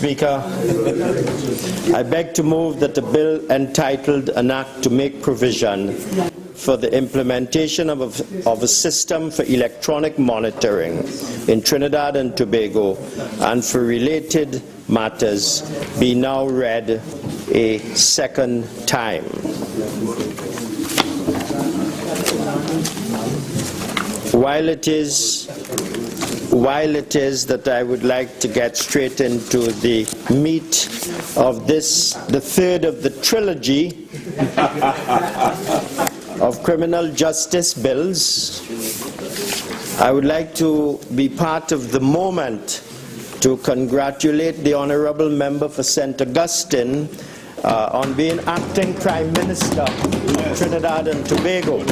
Speaker, I beg to move that the bill entitled An Act to Make Provision for the Implementation of a System for Electronic Monitoring in Trinidad and Tobago and for related matters be now read a second time. While it is that I would like to get straight into the meat of this, the third of the trilogy of criminal justice bills, I would like to be part of the moment to congratulate the Honourable Member for St. Augustine on being acting Prime Minister of Trinidad and Tobago.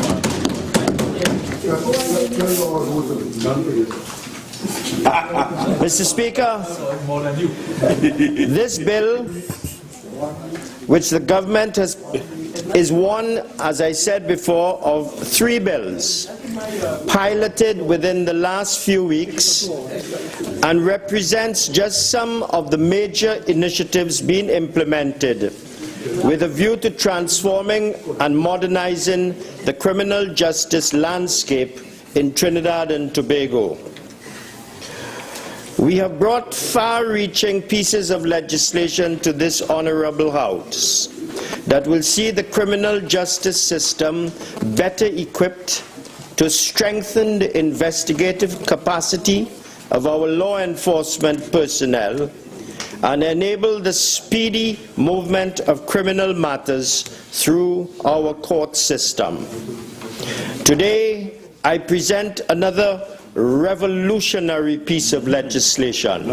Mr. Speaker, this bill, which the government is one, as I said before, of three bills piloted within the last few weeks and represents just some of the major initiatives being implemented with a view to transforming and modernizing the criminal justice landscape in Trinidad and Tobago. We have brought far-reaching pieces of legislation to this Honourable House that will see the criminal justice system better equipped to strengthen the investigative capacity of our law enforcement personnel and enable the speedy movement of criminal matters through our court system. Today, I present another revolutionary piece of legislation,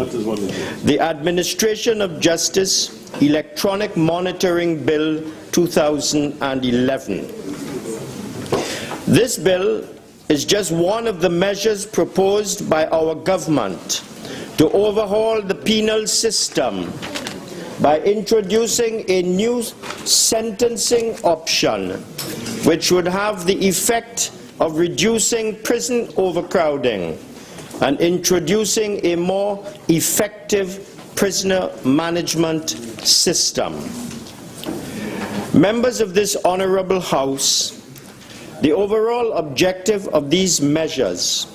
the Administration of Justice Electronic Monitoring Bill 2011. This bill is just one of the measures proposed by our government to overhaul the penal system by introducing a new sentencing option which would have the effect of reducing prison overcrowding and introducing a more effective prisoner management system. Members of this Honourable House, the overall objective of these measures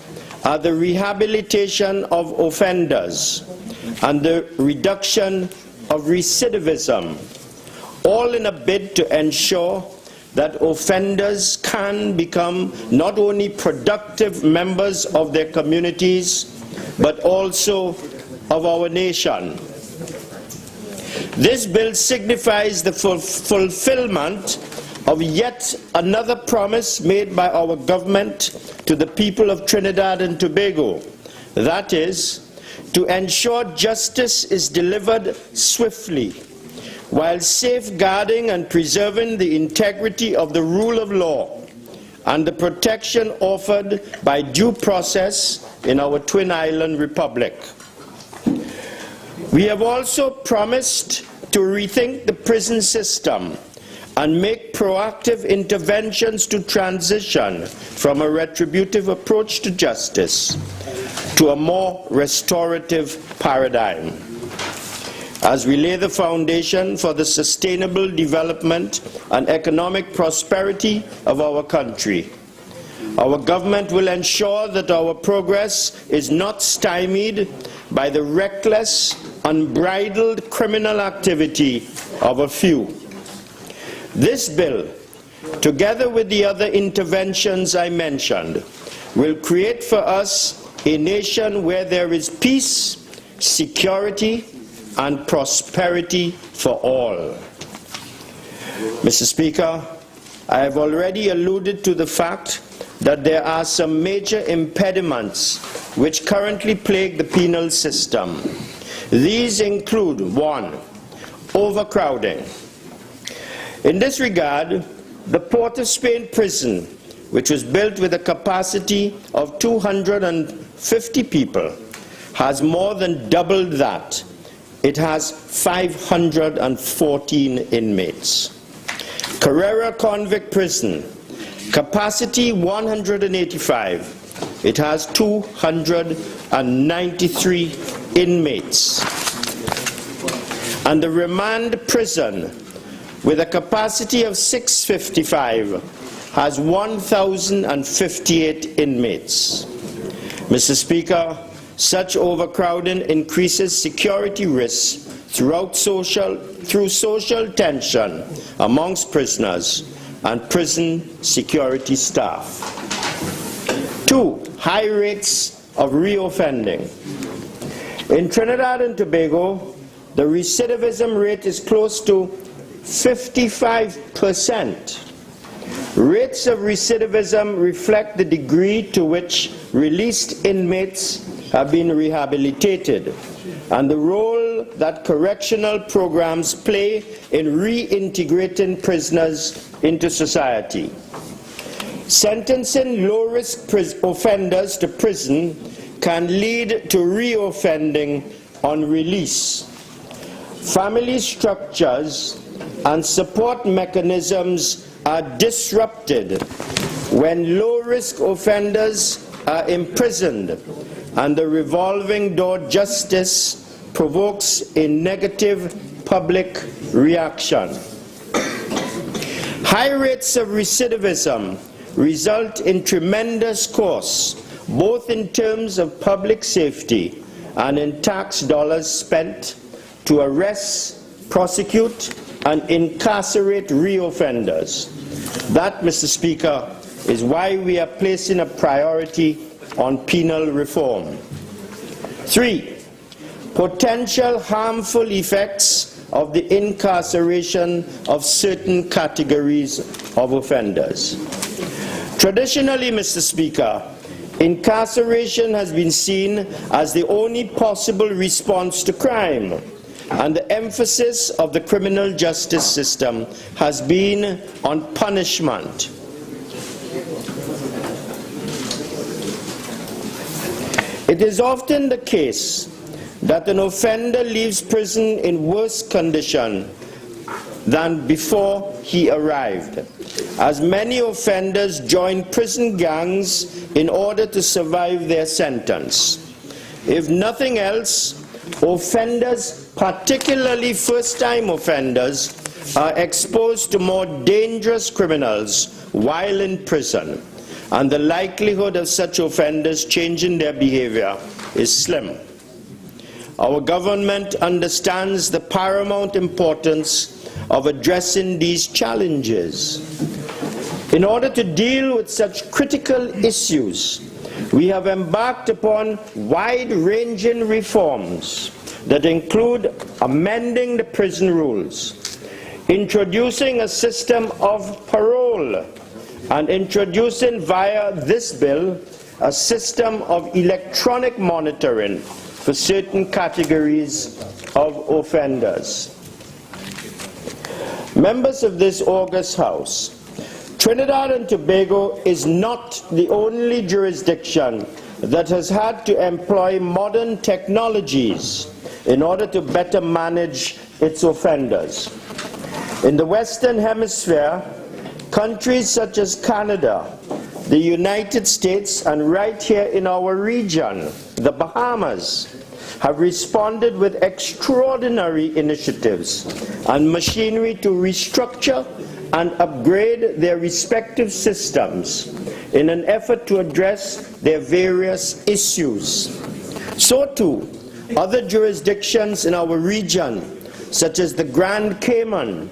are the rehabilitation of offenders and the reduction of recidivism, all in a bid to ensure that offenders can become not only productive members of their communities, but also of our nation. This bill signifies the fulfillment of yet another promise made by our government to the people of Trinidad and Tobago, that is, to ensure justice is delivered swiftly, while safeguarding and preserving the integrity of the rule of law and the protection offered by due process in our Twin Island Republic. We have also promised to rethink the prison system and make proactive interventions to transition from a retributive approach to justice to a more restorative paradigm, as we lay the foundation for the sustainable development and economic prosperity of our country. Our government will ensure that our progress is not stymied by the reckless, unbridled criminal activity of a few. This bill, together with the other interventions I mentioned, will create for us a nation where there is peace, security, and prosperity for all. Mr. Speaker, I have already alluded to the fact that there are some major impediments which currently plague the penal system. These include: 1, overcrowding. In this regard, the Port of Spain prison, which was built with a capacity of 250 people, has more than doubled that. It has 514 inmates. Carrera Convict Prison, capacity 185. It has 293 inmates. and the remand prison, with a capacity of 655, has 1,058 inmates. Mr. Speaker, such overcrowding increases security risks through social tension amongst prisoners and prison security staff. 2. High rates of reoffending. In Trinidad and Tobago, the recidivism rate is close to 55%. Rates of recidivism reflect the degree to which released inmates have been rehabilitated and the role that correctional programs play in reintegrating prisoners into society. Sentencing low-risk offenders to prison can lead to reoffending on release. Family structures and support mechanisms are disrupted when low-risk offenders are imprisoned, and the revolving door justice provokes a negative public reaction. High rates of recidivism result in tremendous costs, both in terms of public safety and in tax dollars spent to arrest, prosecute, and incarcerate reoffenders. That, Mr. Speaker, is why we are placing a priority on penal reform. 3. Potential harmful effects of the incarceration of certain categories of offenders. Traditionally, Mr. Speaker, incarceration has been seen as the only possible response to crime, and the emphasis of the criminal justice system has been on punishment. It is often the case that an offender leaves prison in worse condition than before he arrived, as many offenders join prison gangs in order to survive their sentence. If nothing else, offenders, particularly first-time offenders, are exposed to more dangerous criminals while in prison, and the likelihood of such offenders changing their behavior is slim. Our government understands the paramount importance of addressing these challenges. In order to deal with such critical issues, we have embarked upon wide-ranging reforms that include amending the prison rules, introducing a system of parole, and introducing via this bill a system of electronic monitoring for certain categories of offenders. Members of this august House, Trinidad and Tobago is not the only jurisdiction that has had to employ modern technologies in order to better manage its offenders. In the Western Hemisphere, countries such as Canada, the United States, and right here in our region, the Bahamas, have responded with extraordinary initiatives and machinery to restructure and upgrade their respective systems in an effort to address their various issues. So too, other jurisdictions in our region, such as the Grand Cayman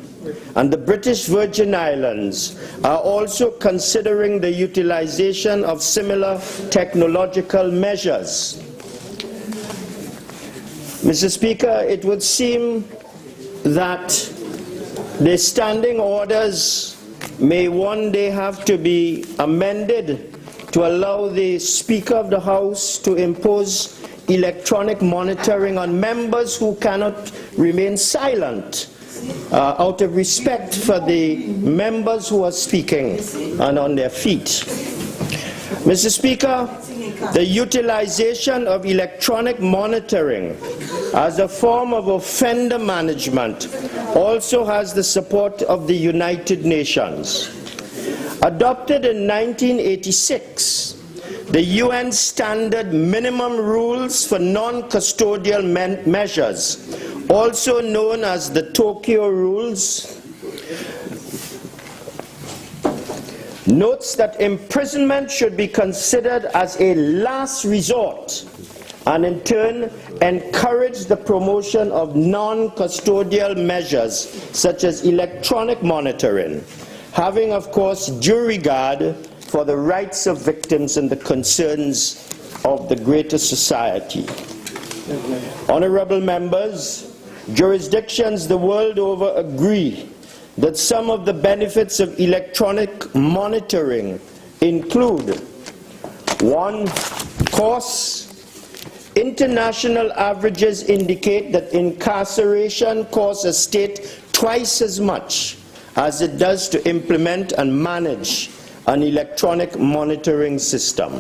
and the British Virgin Islands, are also considering the utilization of similar technological measures. Mr. Speaker, it would seem that the standing orders may one day have to be amended to allow the Speaker of the House to impose electronic monitoring on members who cannot remain silent out of respect for the members who are speaking and on their feet. Mr. Speaker, the utilization of electronic monitoring as a form of offender management also has the support of the United Nations. Adopted in 1986, the UN Standard Minimum Rules for Non-Custodial Measures also known as the Tokyo Rules, notes that imprisonment should be considered as a last resort and in turn encourage the promotion of non-custodial measures such as electronic monitoring, having of course due regard for the rights of victims and the concerns of the greater society. Honorable members, jurisdictions the world over agree that some of the benefits of electronic monitoring include: 1. Costs. International averages indicate that incarceration costs a state twice as much as it does to implement and manage an electronic monitoring system.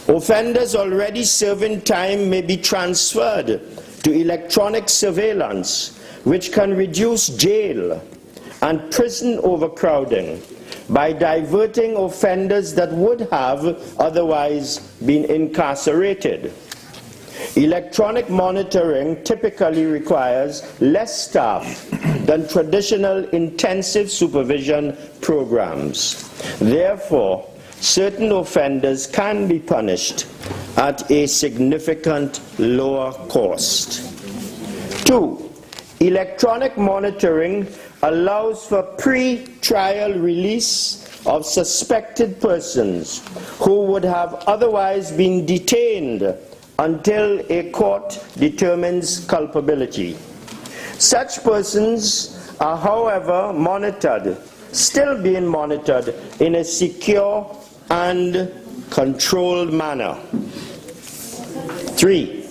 Offenders already serving time may be transferred to electronic surveillance, which can reduce jail and prison overcrowding by diverting offenders that would have otherwise been incarcerated. Electronic monitoring typically requires less staff than traditional intensive supervision programs. Therefore, certain offenders can be punished at a significant lower cost. 2. Electronic monitoring allows for pre-trial release of suspected persons who would have otherwise been detained until a court determines culpability. Such persons are, however, still being monitored in a secure and controlled manner. 3.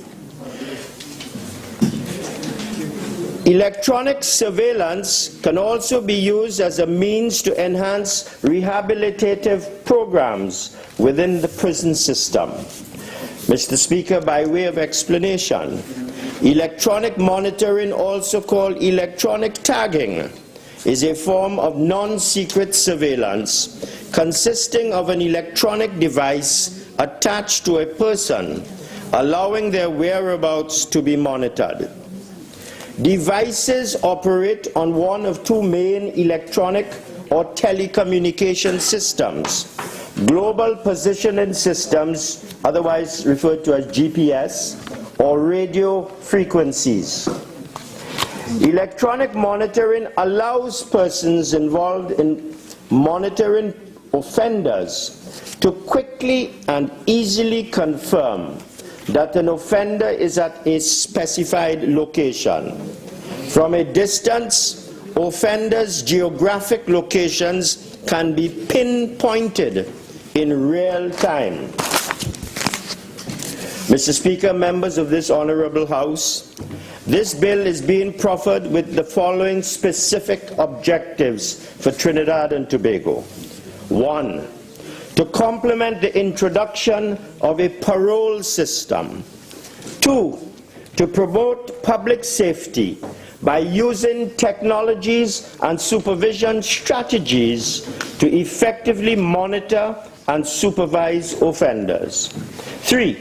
Electronic surveillance can also be used as a means to enhance rehabilitative programs within the prison system. Mr. Speaker, by way of explanation, electronic monitoring, also called electronic tagging, is a form of non-secret surveillance consisting of an electronic device attached to a person, allowing their whereabouts to be monitored. Devices operate on one of two main electronic or telecommunication systems: global positioning systems, otherwise referred to as GPS, or radio frequencies. Electronic monitoring allows persons involved in monitoring offenders to quickly and easily confirm that an offender is at a specified location. From a distance, offenders' geographic locations can be pinpointed in real time. Mr. Speaker, members of this Honorable House, this bill is being proffered with the following specific objectives for Trinidad and Tobago. 1. To complement the introduction of a parole system. 2. To promote public safety by using technologies and supervision strategies to effectively monitor and supervise offenders. 3.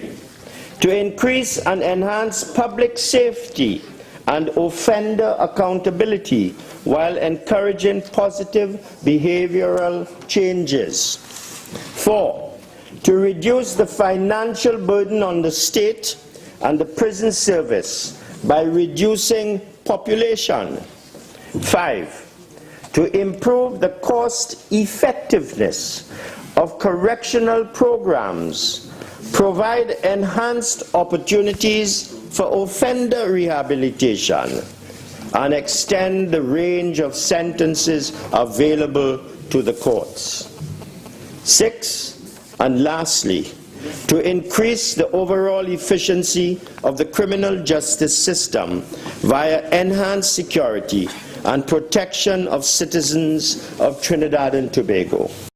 To increase and enhance public safety and offender accountability while encouraging positive behavioral changes. 4. To reduce the financial burden on the state and the prison service by reducing population. 5. To improve the cost effectiveness of correctional programs, provide enhanced opportunities for offender rehabilitation, and extend the range of sentences available to the courts. 6. And lastly, to increase the overall efficiency of the criminal justice system via enhanced security and protection of citizens of Trinidad and Tobago.